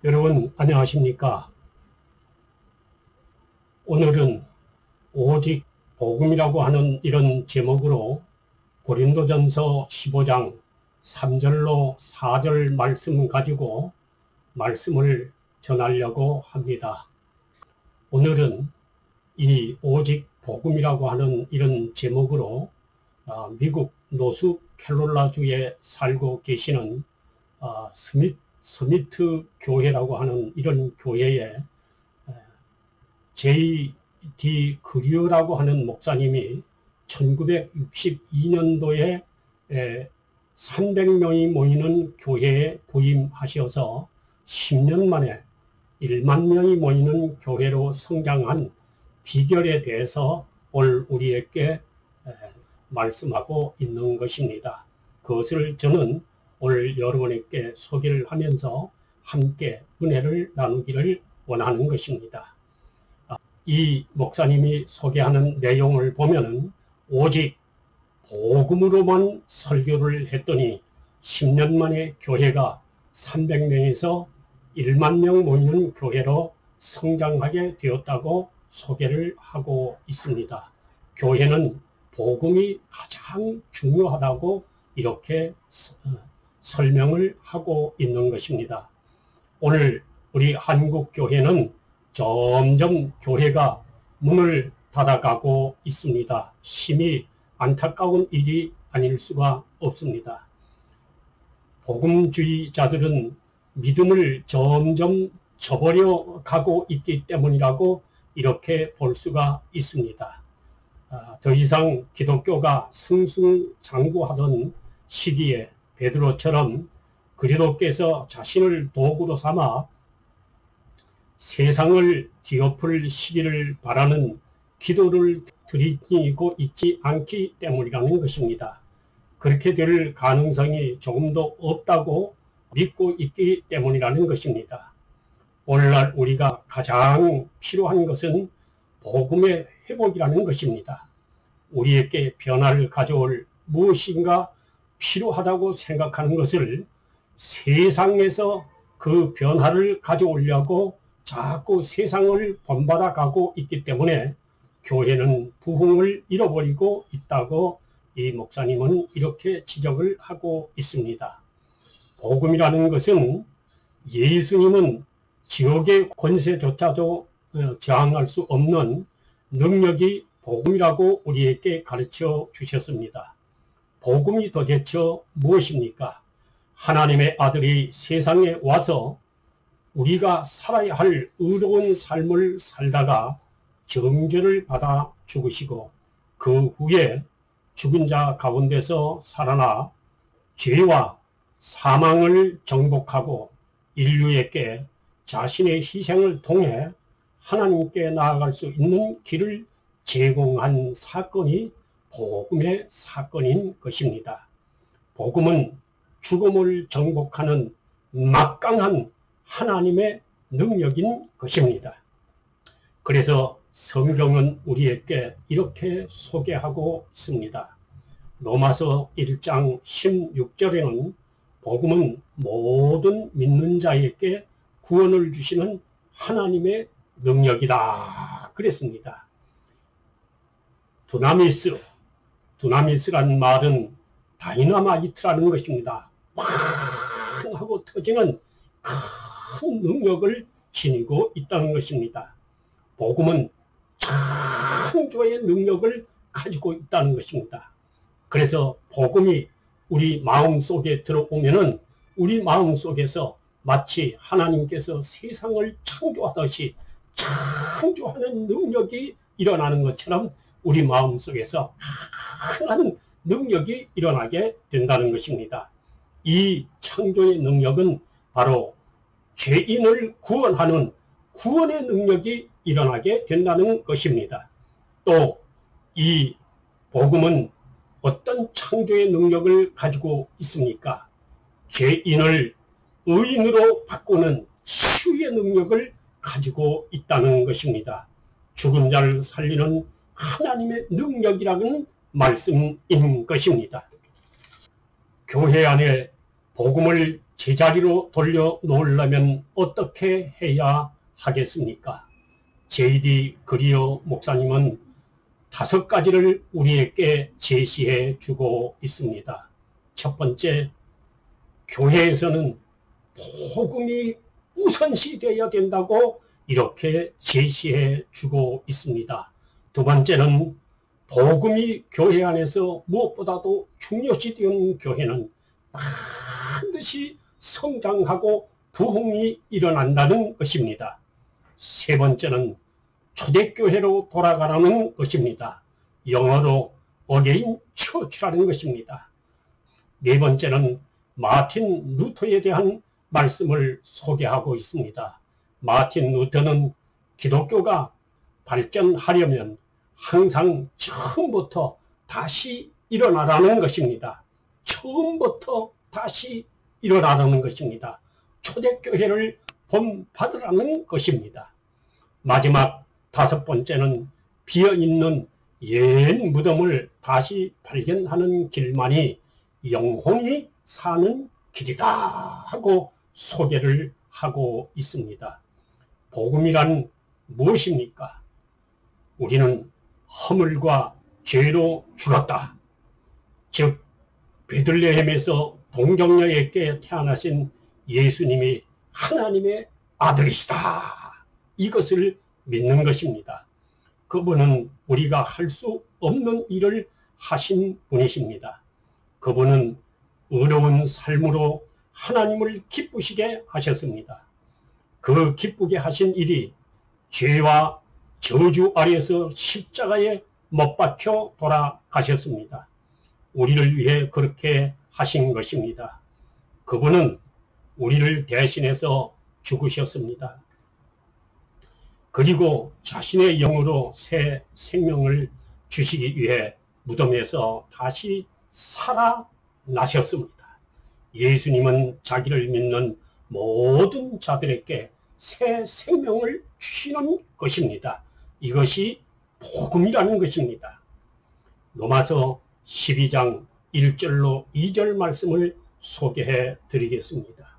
여러분 안녕하십니까? 오늘은 오직 복음이라고 하는 이런 제목으로 고린도전서 15장 3절로 4절 말씀 가지고 말씀을 전하려고 합니다. 오늘은 이 오직 복음이라고 하는 이런 제목으로 미국 노스캐롤라주에 살고 계시는 서미트 교회라고 하는 이런 교회에 J.D. 그리어라고 하는 목사님이 1962년도에 300명이 모이는 교회에 부임하셔서 10년 만에 1만 명이 모이는 교회로 성장한 비결에 대해서 오늘 우리에게 말씀하고 있는 것입니다. 그것을 저는 오늘 여러분에게 소개를 하면서 함께 은혜를 나누기를 원하는 것입니다. 이 목사님이 소개하는 내용을 보면은 오직 복음으로만 설교를 했더니 10년 만에 교회가 300명에서 1만 명 모이는 교회로 성장하게 되었다고 소개를 하고 있습니다. 교회는 복음이 가장 중요하다고 이렇게 설명을 하고 있는 것입니다. 오늘 우리 한국 교회는 점점 교회가 문을 닫아가고 있습니다. 심히 안타까운 일이 아닐 수가 없습니다. 복음주의자들은 믿음을 점점 저버려 가고 있기 때문이라고 이렇게 볼 수가 있습니다. 더 이상 기독교가 승승장구하던 시기에 베드로처럼 그리스도께서 자신을 도구로 삼아 세상을 뒤엎을 시기를 바라는 기도를 드리고 있지 않기 때문이라는 것입니다. 그렇게 될 가능성이 조금도 없다고 믿고 있기 때문이라는 것입니다. 오늘날 우리가 가장 필요한 것은 복음의 회복이라는 것입니다. 우리에게 변화를 가져올 무엇인가 필요하다고 생각하는 것을 세상에서 그 변화를 가져오려고 자꾸 세상을 본받아 가고 있기 때문에 교회는 부흥을 잃어버리고 있다고 이 목사님은 이렇게 지적을 하고 있습니다. 복음이라는 것은 예수님은 지옥의 권세조차도 저항할 수 없는 능력이 복음이라고 우리에게 가르쳐 주셨습니다. 복음이 도대체 무엇입니까? 하나님의 아들이 세상에 와서 우리가 살아야 할 의로운 삶을 살다가 정죄를 받아 죽으시고 그 후에 죽은 자 가운데서 살아나 죄와 사망을 정복하고 인류에게 자신의 희생을 통해 하나님께 나아갈 수 있는 길을 제공한 사건이 복음의 사건인 것입니다. 복음은 죽음을 정복하는 막강한 하나님의 능력인 것입니다. 그래서 성경은 우리에게 이렇게 소개하고 있습니다. 로마서 1장 16절에는 복음은 모든 믿는 자에게 구원을 주시는 하나님의 능력이다 그랬습니다. 두나미스라는 말은 다이너마이트라는 것입니다. 팡 하고 터지는 큰 능력을 지니고 있다는 것입니다. 복음은 창조의 능력을 가지고 있다는 것입니다. 그래서 복음이 우리 마음속에 들어오면은 우리 마음속에서 마치 하나님께서 세상을 창조하듯이 창조하는 능력이 일어나는 것처럼 우리 마음속에서 큰 능력이 일어나게 된다는 것입니다. 이 창조의 능력은 바로 죄인을 구원하는 구원의 능력이 일어나게 된다는 것입니다. 또 이 복음은 어떤 창조의 능력을 가지고 있습니까? 죄인을 의인으로 바꾸는 치유의 능력을 가지고 있다는 것입니다. 죽은 자를 살리는 하나님의 능력이라는 말씀인 것입니다. 교회 안에 복음을 제자리로 돌려 놓으려면 어떻게 해야 하겠습니까? J.D. 그리어 목사님은 5가지를 우리에게 제시해 주고 있습니다. 첫 번째, 교회에서는 복음이 우선시 되어야 된다고 이렇게 제시해 주고 있습니다. 두 번째는 복음이 교회 안에서 무엇보다도 중요시 되는 교회는 반드시 성장하고 부흥이 일어난다는 것입니다. 세 번째는 초대교회로 돌아가라는 것입니다. 영어로 어게인 처치라는 것입니다. 네 번째는 마틴 루터에 대한 말씀을 소개하고 있습니다. 마틴 루터는 기독교가 발전하려면 항상 처음부터 다시 일어나라는 것입니다. 처음부터 다시 일어나라는 것입니다. 초대교회를 본받으라는 것입니다. 마지막 5번째는 비어있는 옛 무덤을 다시 발견하는 길만이 영혼이 사는 길이다 하고 소개를 하고 있습니다. 복음이란 무엇입니까? 우리는 허물과 죄로 죽었다. 즉 베들레헴에서 동정녀에게 태어나신 예수님이 하나님의 아들이시다. 이것을 믿는 것입니다. 그분은 우리가 할 수 없는 일을 하신 분이십니다. 그분은 의로운 삶으로 하나님을 기쁘시게 하셨습니다. 그 기쁘게 하신 일이 죄와 저주 아래에서 십자가에 못 박혀 돌아가셨습니다. 우리를 위해 그렇게 하신 것입니다. 그분은 우리를 대신해서 죽으셨습니다. 그리고 자신의 영으로 새 생명을 주시기 위해 무덤에서 다시 살아나셨습니다. 예수님은 자기를 믿는 모든 자들에게 새 생명을 주시는 것입니다. 이것이 복음이라는 것입니다. 로마서 12장 1절로 2절 말씀을 소개해 드리겠습니다.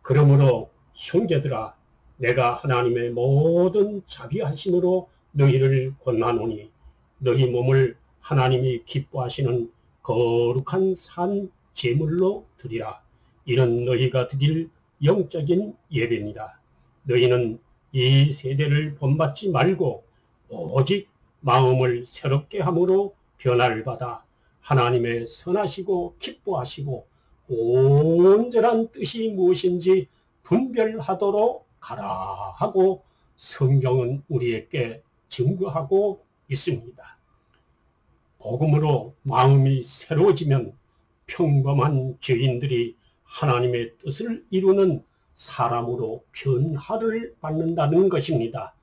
그러므로 형제들아, 내가 하나님의 모든 자비하심으로 너희를 권하노니 너희 몸을 하나님이 기뻐하시는 거룩한 산 제물로 드리라. 이는 너희가 드릴 영적인 예배니라. 너희는 이 세대를 본받지 말고 오직 마음을 새롭게 함으로 변화를 받아 하나님의 선하시고 기뻐하시고 온전한 뜻이 무엇인지 분별하도록 가라 하고 성경은 우리에게 증거하고 있습니다. 복음으로 마음이 새로워지면 평범한 죄인들이 하나님의 뜻을 이루는 사람으로 변화를 받는다는 것입니다.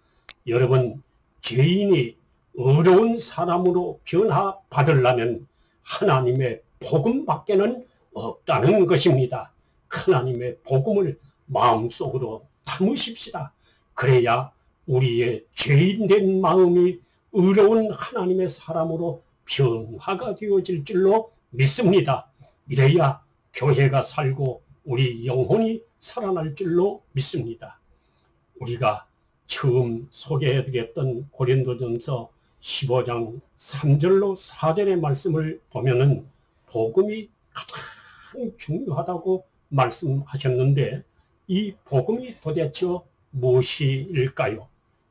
여러분, 죄인이 어려운 사람으로 변화받으려면 하나님의 복음밖에는 없다는 것입니다. 하나님의 복음을 마음속으로 담으십시다. 그래야 우리의 죄인된 마음이 의로운 하나님의 사람으로 변화가 되어질 줄로 믿습니다. 이래야 교회가 살고 우리 영혼이 살아날 줄로 믿습니다. 우리가 처음 소개해드렸던 고린도전서 15장 3절로 4절의 말씀을 보면은 복음이 가장 중요하다고 말씀하셨는데 이 복음이 도대체 무엇일까요?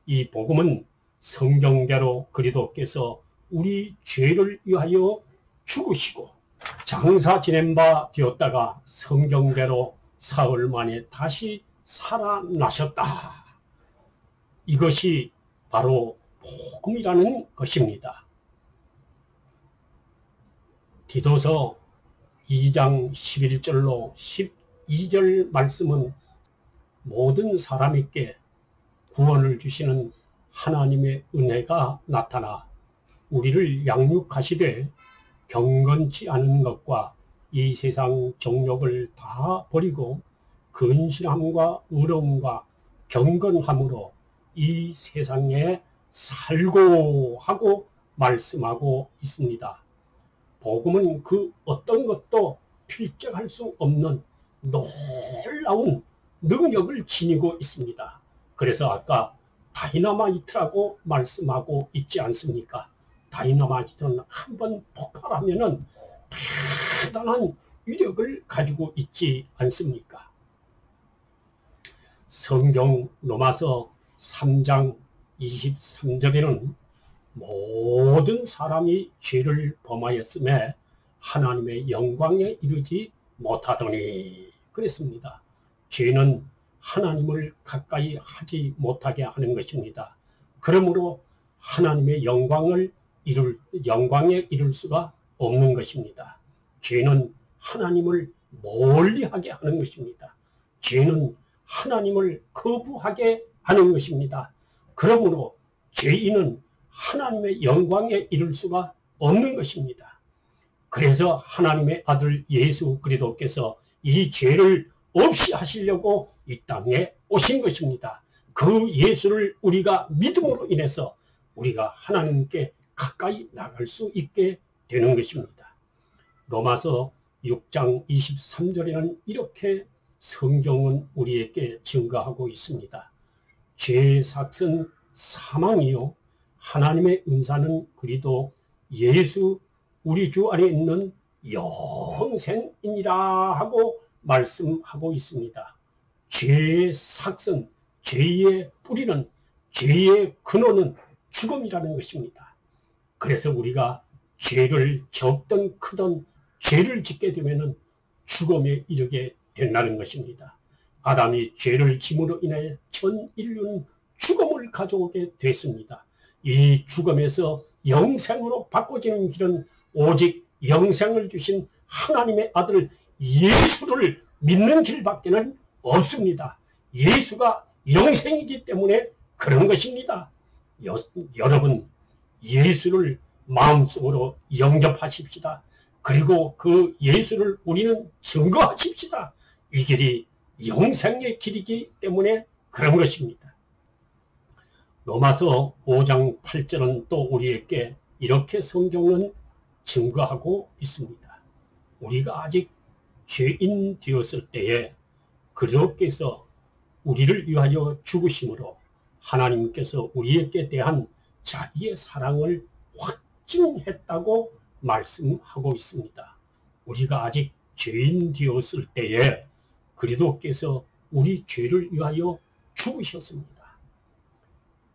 이 복음은 성경대로 그리스도께서 우리 죄를 위하여 죽으시고 장사 지낸 바 되었다가 성경대로 사흘 만에 다시 살아나셨다. 이것이 바로 복음이라는 것입니다. 디도서 2장 11절로 12절 말씀은 모든 사람에게 구원을 주시는 하나님의 은혜가 나타나 우리를 양육하시되 경건치 않은 것과 이 세상 정욕을 다 버리고 근실함과 의로움과 경건함으로 이 세상에 살고 하고 말씀하고 있습니다. 복음은 그 어떤 것도 필적할 수 없는 놀라운 능력을 지니고 있습니다. 그래서 아까 다이너마이트라고 말씀하고 있지 않습니까? 다이너마이트는 한번 폭발하면은 대단한 위력을 가지고 있지 않습니까? 성경 로마서 3장 23절에는 모든 사람이 죄를 범하였음에 하나님의 영광에 이르지 못하더니 그랬습니다. 죄는 하나님을 가까이 하지 못하게 하는 것입니다. 그러므로 하나님의 영광에 이룰 수가 없는 것입니다. 죄는 하나님을 멀리하게 하는 것입니다. 죄는 하나님을 거부하게 하는 것입니다. 그러므로 죄인은 하나님의 영광에 이를 수가 없는 것입니다. 그래서 하나님의 아들 예수 그리스도께서 이 죄를 없이 하시려고 이 땅에 오신 것입니다. 그 예수를 우리가 믿음으로 인해서 우리가 하나님께 가까이 나갈 수 있게 되는 것입니다. 로마서 6장 23절에는 이렇게 성경은 우리에게 증거하고 있습니다. 죄의 삭은 사망이요 하나님의 은사는 그리스도 예수 우리 주 안에 있는 영생이니라 하고 말씀하고 있습니다. 죄의 삭은, 죄의 뿌리는, 죄의 근원은 죽음이라는 것입니다. 그래서 우리가 죄를 적든 크든 죄를 짓게 되면 죽음에 이르게 된다는 것입니다. 아담이 죄를 짐으로 인해 전 인류는 죽음을 가져오게 됐습니다. 이 죽음에서 영생으로 바꿔지는 길은 오직 영생을 주신 하나님의 아들 예수를 믿는 길밖에는 없습니다. 예수가 영생이기 때문에 그런 것입니다. 여러분 예수를 마음속으로 영접하십시다. 그리고 그 예수를 우리는 증거하십시다. 이 길이 영생의 길이기 때문에 그런 것입니다. 로마서 5장 8절은 또 우리에게 이렇게 성경은 증거하고 있습니다. 우리가 아직 죄인 되었을 때에 그리스도께서 우리를 위하여 죽으심으로 하나님께서 우리에게 대한 자기의 사랑을 확증했다고 말씀하고 있습니다. 우리가 아직 죄인 되었을 때에 그리스도께서 우리 죄를 위하여 죽으셨습니다.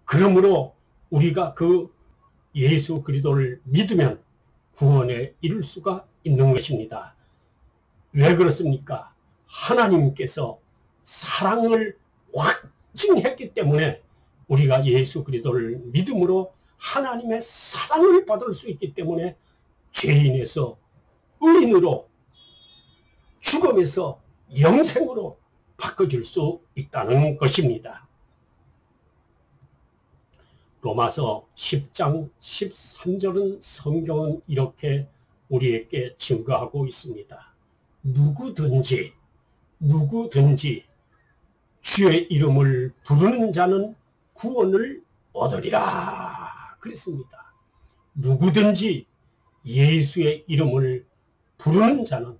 그러므로 우리가 그 예수 그리스도를 믿으면 구원에 이를 수가 있는 것입니다. 왜 그렇습니까? 하나님께서 사랑을 확증했기 때문에 우리가 예수 그리스도를 믿음으로 하나님의 사랑을 받을 수 있기 때문에 죄인에서 의인으로 죽음에서 영생으로 바꿔줄 수 있다는 것입니다. 로마서 10장 13절은 성경은 이렇게 우리에게 증거하고 있습니다. 누구든지 주의 이름을 부르는 자는 구원을 얻으리라 그랬습니다. 누구든지 예수의 이름을 부르는 자는,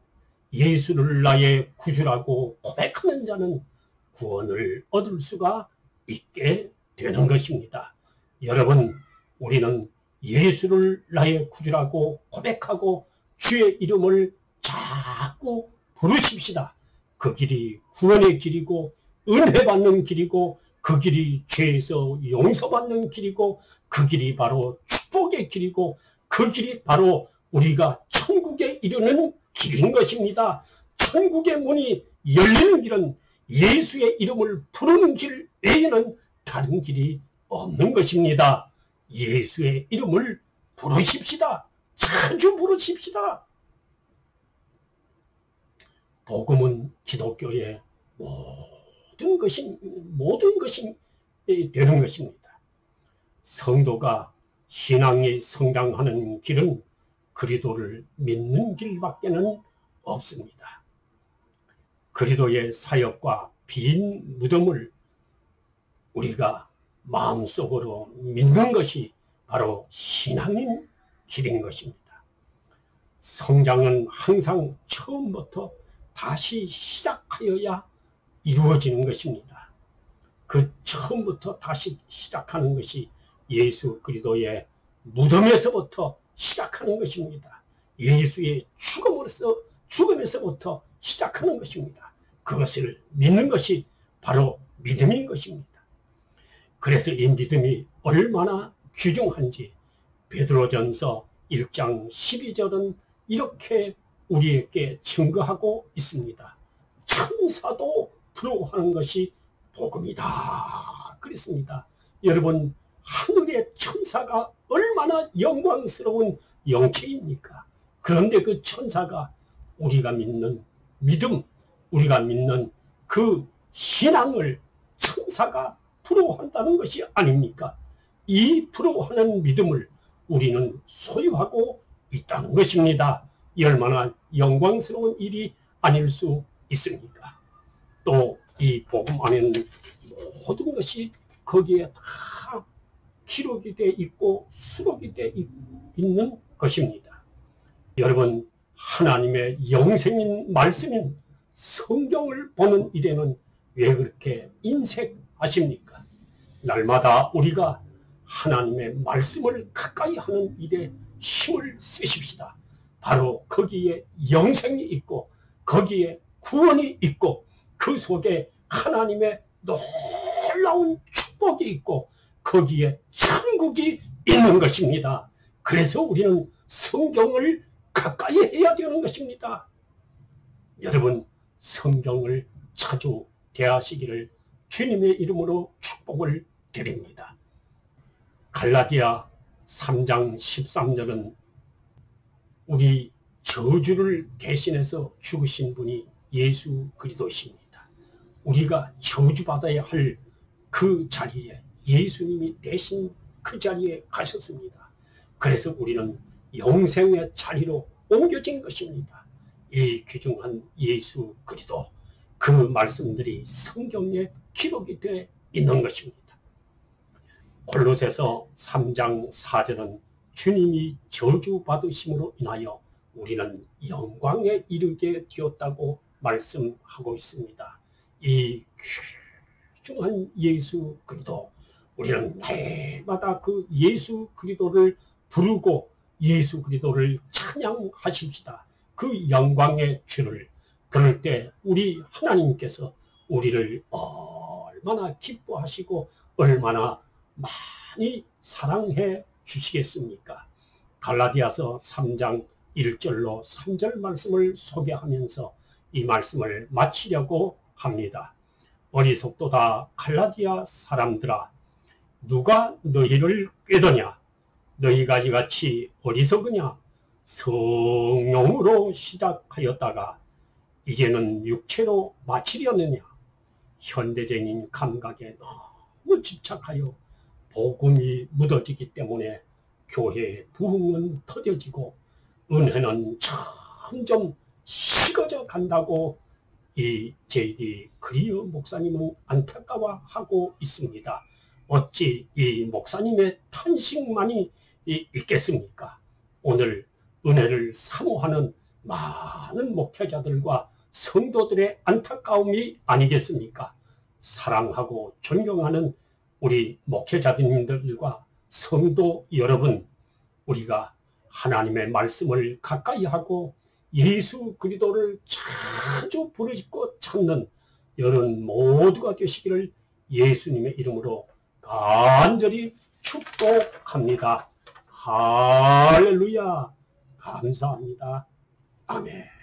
예수를 나의 구주라고 고백하는 자는 구원을 얻을 수가 있게 되는 것입니다. 여러분, 우리는 예수를 나의 구주라고 고백하고 주의 이름을 자꾸 부르십시다. 그 길이 구원의 길이고 은혜 받는 길이고 그 길이 죄에서 용서받는 길이고 그 길이 바로 축복의 길이고 그 길이 바로 우리가 천국에 이르는 길인 것입니다. 천국의 문이 열리는 길은 예수의 이름을 부르는 길 외에는 다른 길이 없는 것입니다. 예수의 이름을 부르십시다. 자주 부르십시다. 복음은 기독교의 모든 것이 되는 것입니다. 성도가 신앙이 성장하는 길은 그리스도를 믿는 길밖에는 없습니다. 그리스도의 사역과 빈 무덤을 우리가 마음속으로 믿는 것이 바로 신앙인 길인 것입니다. 성장은 항상 처음부터 다시 시작하여야 이루어지는 것입니다. 그 처음부터 다시 시작하는 것이 예수 그리스도의 무덤에서부터 시작하는 것입니다. 예수의 죽음에서부터 시작하는 것입니다. 그것을 믿는 것이 바로 믿음인 것입니다. 그래서 이 믿음이 얼마나 귀중한지 베드로전서 1장 12절은 이렇게 우리에게 증거하고 있습니다. 천사도 부러워하는 것이 복음이다. 그랬습니다. 여러분, 하늘의 천사가 얼마나 영광스러운 영체입니까? 그런데 그 천사가 우리가 믿는 믿음, 우리가 믿는 그 신앙을 천사가 부러워한다는 것이 아닙니까? 이 부러워하는 믿음을 우리는 소유하고 있다는 것입니다. 얼마나 영광스러운 일이 아닐 수 있습니까? 또 이 복음 안에는 모든 것이 거기에 다 기록이 되어 있고 수록이 되어 있는 것입니다. 여러분, 하나님의 영생인 말씀인 성경을 보는 일에는 왜 그렇게 인색하십니까? 날마다 우리가 하나님의 말씀을 가까이 하는 일에 힘을 쓰십시다. 바로 거기에 영생이 있고 거기에 구원이 있고 그 속에 하나님의 놀라운 축복이 있고 거기에 천국이 있는 것입니다. 그래서 우리는 성경을 가까이 해야 되는 것입니다. 여러분, 성경을 자주 대하시기를 주님의 이름으로 축복을 드립니다. 갈라디아 3장 13절은 우리 저주를 대신해서 죽으신 분이 예수 그리스도십니다. 우리가 저주받아야 할 그 자리에 예수님이 대신 그 자리에 가셨습니다. 그래서 우리는 영생의 자리로 옮겨진 것입니다. 이 귀중한 예수 그리스도, 그 말씀들이 성경에 기록이 되어 있는 것입니다. 골로새서 3장 4절은 주님이 저주받으심으로 인하여 우리는 영광에 이르게 되었다고 말씀하고 있습니다. 이 귀중한 예수 그리스도, 우리는 날마다 그 예수 그리스도를 부르고 예수 그리스도를 찬양하십시다. 그 영광의 주를. 그럴 때 우리 하나님께서 우리를 얼마나 기뻐하시고 얼마나 많이 사랑해 주시겠습니까? 갈라디아서 3장 1절로 3절 말씀을 소개하면서 이 말씀을 마치려고 합니다. 어리석도다 갈라디아 사람들아, 누가 너희를 꾀더냐? 너희가 이같이 어리석으냐? 성령으로 시작하였다가 이제는 육체로 마치려느냐? 현대적인 감각에 너무 집착하여 복음이 묻어지기 때문에 교회의 부흥은 터져지고 은혜는 점점 식어져 간다고 이 J.D. 그리어 목사님은 안타까워하고 있습니다. 어찌 이 목사님의 탄식만이 있겠습니까? 오늘 은혜를 사모하는 많은 목회자들과 성도들의 안타까움이 아니겠습니까? 사랑하고 존경하는 우리 목회자님들과 성도 여러분, 우리가 하나님의 말씀을 가까이 하고 예수 그리스도를 자주 부르짖고 찾는 여러분 모두가 되시기를 예수님의 이름으로 간절히 축복합니다. 할렐루야. 감사합니다. 아멘.